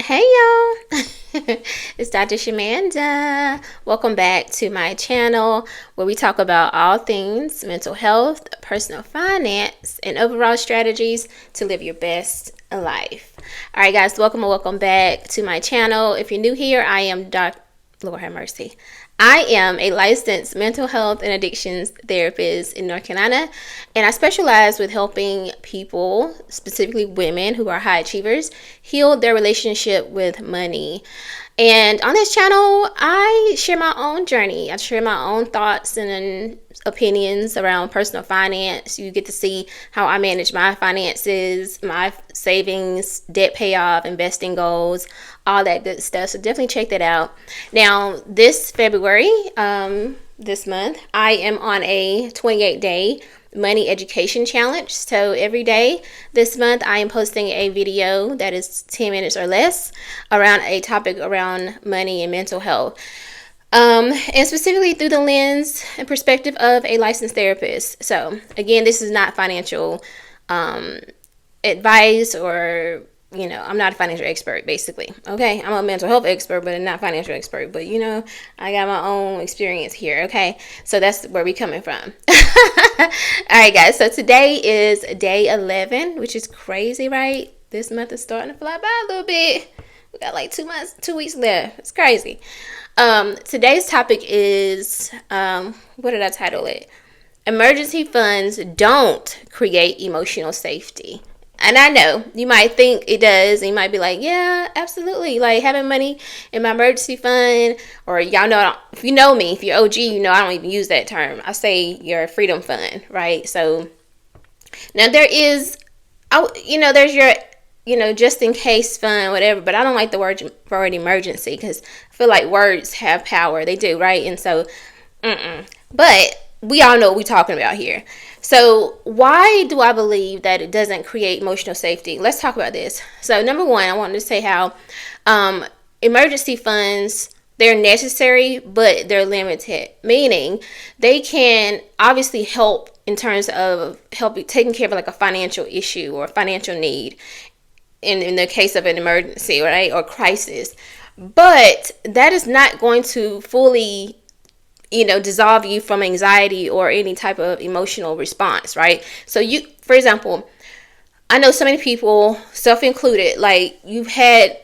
Hey y'all, it's Dr. Shamanda. Welcome back to my channel where we talk about all things mental health, personal finance, and overall strategies to live your best life. All right, guys, welcome back to my channel. If you're new here, I am Lord have mercy. I am a licensed mental health and addictions therapist in North Carolina, and I specialize with helping people, specifically women who are high achievers, heal their relationship with money. And on this channel, I share my own journey. I share my own thoughts and opinions around personal finance. You get to see how I manage my finances, my savings, debt payoff, investing goals, all that good stuff. So definitely check that out. Now, this February, this month, I am on a 28-day money education challenge. So every day this month I am posting a video that is 10 minutes or less around a topic around money and mental health. And specifically through the lens and perspective of a licensed therapist. So again, this is not financial advice or, I'm not a financial expert, basically. Okay, I'm a mental health expert, but I'm not a financial expert. But, I got my own experience here, okay? So that's where we're coming from. All right, guys, so today is day 11, which is crazy, right? This month is starting to fly by a little bit. We got like 2 weeks left. It's crazy. Today's topic is, what did I title it? Emergency funds don't create emotional safety. And I know you might think it does, and you might be like, yeah, absolutely. Like having money in my emergency fund, or y'all know, if you know me, if you're OG, I don't even use that term. I say your freedom fund, right? So now there is, there's your, just in case fund, whatever, but I don't like the word emergency because I feel like words have power. They do, right? And so, but we all know what we're talking about here. So why do I believe that it doesn't create emotional safety? Let's talk about this. So number one, I wanted to say how emergency funds, they're necessary, but they're limited, meaning they can obviously help in terms of taking care of like a financial issue or a financial need in the case of an emergency, right, or crisis. But that is not going to fully dissolve you from anxiety or any type of emotional response, right? So for example, I know so many people, self-included, like you've had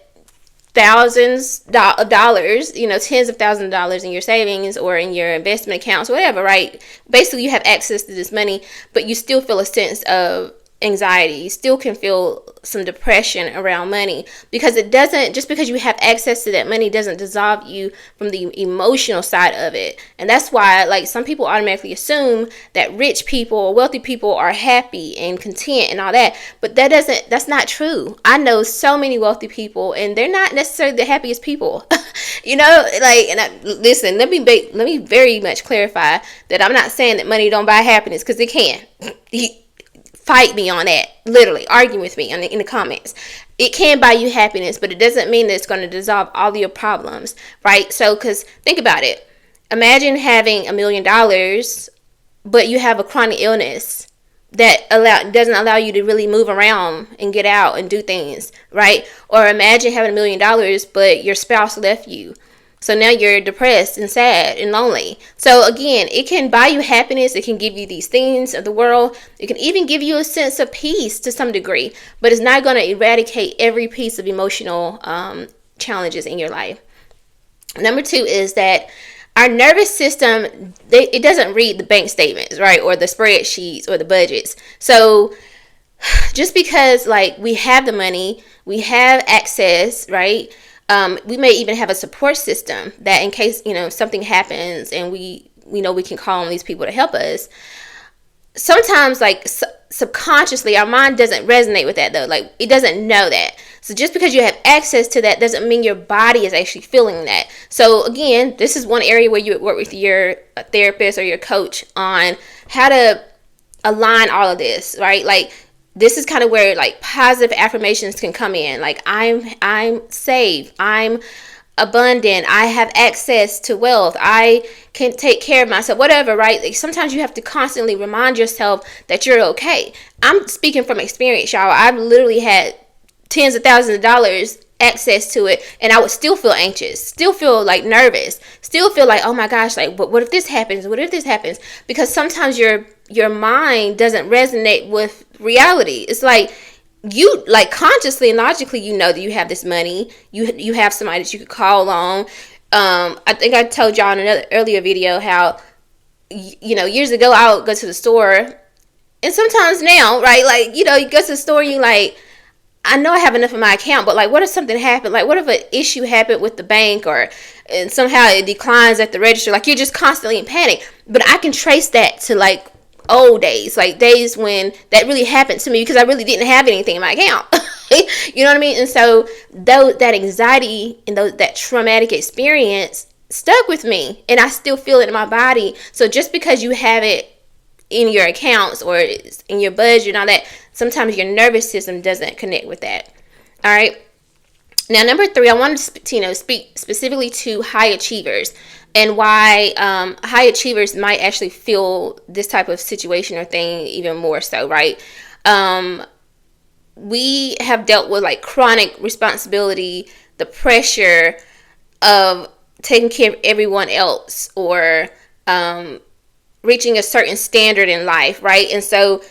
thousands of dollars, tens of thousands of dollars in your savings or in your investment accounts, whatever, right? Basically, you have access to this money, but you still feel a sense of anxiety. You still can feel some depression around money because just because you have access to that money doesn't dissolve you from the emotional side of it. And that's why like some people automatically assume that rich people or wealthy people are happy and content and all that, but that's not true. I know so many wealthy people and they're not necessarily the happiest people. Listen, let me very much clarify that I'm not saying that money don't buy happiness, because it can. Fight me on that. Literally, argue with me in the comments. It can buy you happiness, but it doesn't mean that it's going to dissolve all your problems, right? So, because think about it. Imagine having $1 million, but you have a chronic illness that doesn't allow you to really move around and get out and do things, right? Or imagine having $1 million, but your spouse left you. So now you're depressed and sad and lonely. So again, it can buy you happiness. It can give you these things of the world. It can even give you a sense of peace to some degree, but it's not going to eradicate every piece of emotional challenges in your life. Number two is that our nervous system, it doesn't read the bank statements, right? Or the spreadsheets or the budgets. So just because like we have the money, we have access, right? We may even have a support system that in case, something happens and we can call on these people to help us. Sometimes like subconsciously our mind doesn't resonate with that though. Like it doesn't know that. So just because you have access to that doesn't mean your body is actually feeling that. So again, this is one area where you would work with your therapist or your coach on how to align all of this, right? Like this is kind of where like positive affirmations can come in. Like I'm safe. I'm abundant. I have access to wealth. I can take care of myself, whatever, right? Like sometimes you have to constantly remind yourself that you're okay. I'm speaking from experience, y'all. I've literally had tens of thousands of dollars access to it, and I would still feel anxious, still feel like nervous, still feel like, oh my gosh, like what if this happens? What if this happens? Because sometimes your mind doesn't resonate with reality. It's like you, like, consciously and logically, you know that you have this money, you have somebody that you could call on. I think I told y'all in another earlier video how, years ago I would go to the store, and sometimes now, right, like, you go to the store and you like, I know I have enough in my account, but like, what if something happened? Like, what if an issue happened with the bank, and somehow it declines at the register? Like, you're just constantly in panic. But I can trace that to like old days, like days when that really happened to me because I really didn't have anything in my account. You know what I mean? And so that anxiety and that traumatic experience stuck with me, and I still feel it in my body. So just because you have it in your accounts or in your budget and all that, sometimes your nervous system doesn't connect with that. All right. Now, number 3, I wanted to speak specifically to high achievers and why high achievers might actually feel this type of situation or thing even more so, right? We have dealt with like chronic responsibility, the pressure of taking care of everyone else, or reaching a certain standard in life, right? And so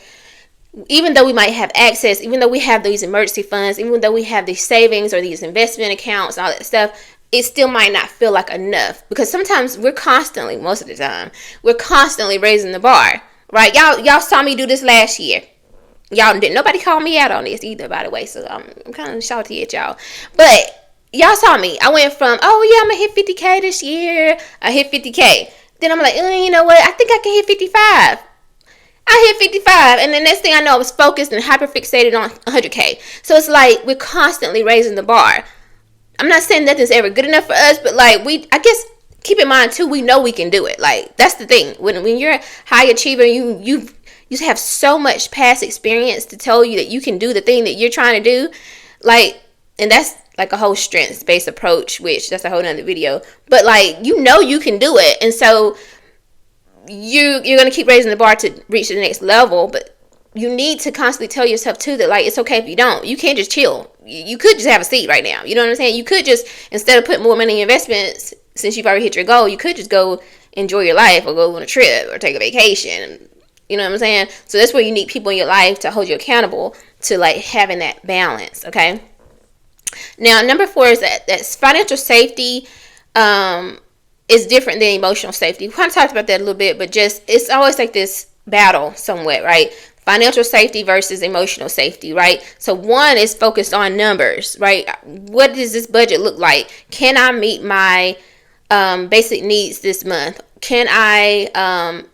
even though we might have access, even though we have these emergency funds, even though we have these savings or these investment accounts, all that stuff, it still might not feel like enough, because sometimes most of the time, we're constantly raising the bar, right? Y'all saw me do this last year. Y'all didn't. Nobody called me out on this either, by the way, so I'm kind of salty at y'all. But y'all saw me. I went from, oh yeah, I'm gonna hit 50K this year. I hit 50K. Then I'm like, you know what? I think I can hit 55. I hit 55, and the next thing I know, I was focused and hyper-fixated on 100K. So it's like we're constantly raising the bar. I'm not saying nothing's ever good enough for us, but like I guess keep in mind too, we know we can do it. Like, that's the thing. When you're a high achiever, you have so much past experience to tell you that you can do the thing that you're trying to do. Like, and that's like a whole strengths-based approach, which that's a whole nother video. But like, you can do it, and so you're going to keep raising the bar to reach the next level. But you need to constantly tell yourself too that like, it's okay if you don't. You can't just chill. You could just have a seat right now. You know what I'm saying? You could just, instead of putting more money in investments, since you've already hit your goal, you could just go enjoy your life, or go on a trip, or take a vacation. You know what I'm saying? So that's where you need people in your life to hold you accountable to like having that balance. Okay. Now, number 4 is that's financial safety is different than emotional safety. We kind of talked about that a little bit, but just, it's always like this battle somewhat, right? Financial safety versus emotional safety, right? So one is focused on numbers, right? What does this budget look like? Can I meet my basic needs this month? Can I,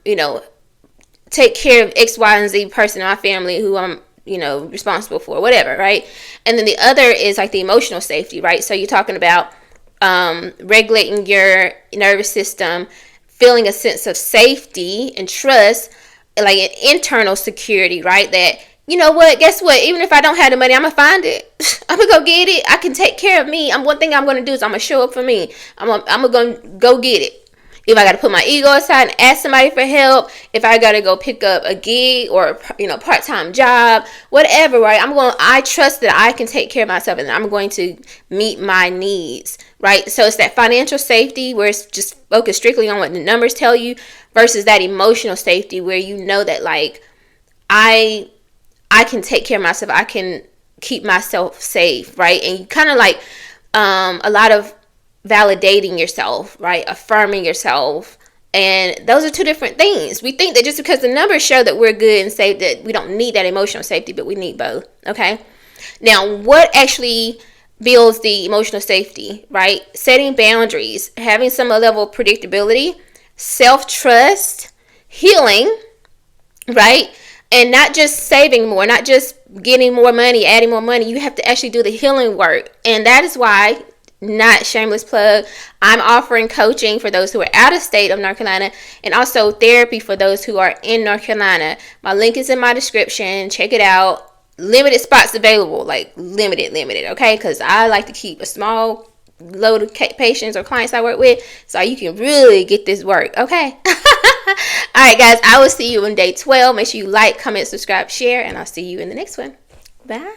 take care of X, Y, and Z person in my family who I'm, responsible for, whatever, right? And then the other is like the emotional safety, right? So you're talking about regulating your nervous system, feeling a sense of safety and trust, like an internal security, right? That, you know what, guess what? Even if I don't have the money, I'm going to find it. I'm going to go get it. I can take care of me. One thing I'm going to do is I'm going to show up for me. I'm going to go get it. If I got to put my ego aside and ask somebody for help, if I got to go pick up a gig or, part-time job, whatever, right? I trust that I can take care of myself, and I'm going to meet my needs, right? So it's that financial safety where it's just focused strictly on what the numbers tell you, versus that emotional safety where you know that like, I can take care of myself. I can keep myself safe, right? And you kind of like a lot of validating yourself, right? Affirming yourself. And those are two different things. We think that just because the numbers show that we're good and safe, that we don't need that emotional safety, but we need both. Okay. Now, what actually builds the emotional safety, right? Setting boundaries, having some level of predictability, self-trust, healing, right? And not just saving more, not just getting more money, adding more money. You have to actually do the healing work. And that is why, not shameless plug, I'm offering coaching for those who are out of state of North Carolina, and also therapy for those who are in North Carolina. My link is in my description. Check it out. Limited spots available, like limited, okay? Because I like to keep a small load of patients or clients I work with, so you can really get this work, okay? All right, guys, I will see you on day 12. Make sure you like, comment, subscribe, share, and I'll see you in the next one. Bye.